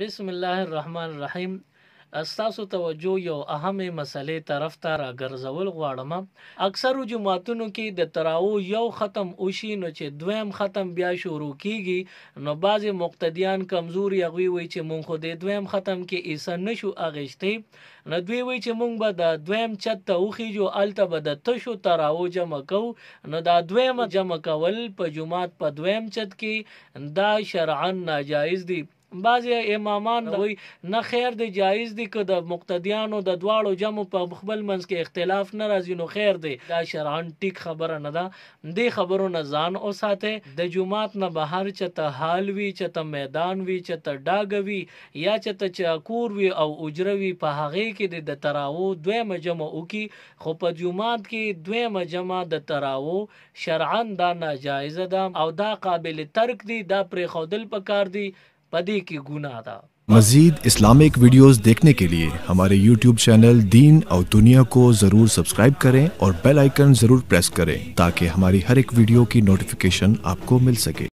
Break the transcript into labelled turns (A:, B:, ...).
A: बिस्मिल्लाहिर्रहमानिर्रहीम। अस्तासु तवज्जो यो अहम मसले तरफ ته راګرځول غواړم। اکثر جماعتونو کې د تراو یو ختم وشي نو چې دویم ختم بیا شروع کیږي نو بعض مقتدیان کمزوري غوي وي چې مونږ خو د دویم ختم کې ایسه نشو اغشتي نو دوی وي چې مونږ به د دویم چت اوخي جو الته به د تشو تراو جمع کو نو دا دویم جمع کول په جماعت په دویم چت کې دا شرعاً ناجایز دي۔ بعض امامان وی نه خیر دی جایز دی که د مقتدیانو د دواړو جمع په خپل منځ کې اختلاف نه راځي نو خیر دی، دا شرعاً ټیک خبره نه ده۔ دې خبرو نه ځان اوساته، د جمعات نه بهر چته حال وی چته میدان وی چته ډاګ وی یا چته چاکور وی او اجروي په هغه کې د تراو دویمه جمع وکي، خو په جمعات کې دویمه جمع د تراو شرعاً دا ناجایز ده او دا قابل ترک دی، دا پرې خودل پکار دی، पदी की गुनाह था।
B: मजीद इस्लामिक वीडियोस देखने के लिए हमारे YouTube चैनल दीन और दुनिया को जरूर सब्सक्राइब करें और बेल आइकन जरूर प्रेस करें ताकि हमारी हर एक वीडियो की नोटिफिकेशन आपको मिल सके।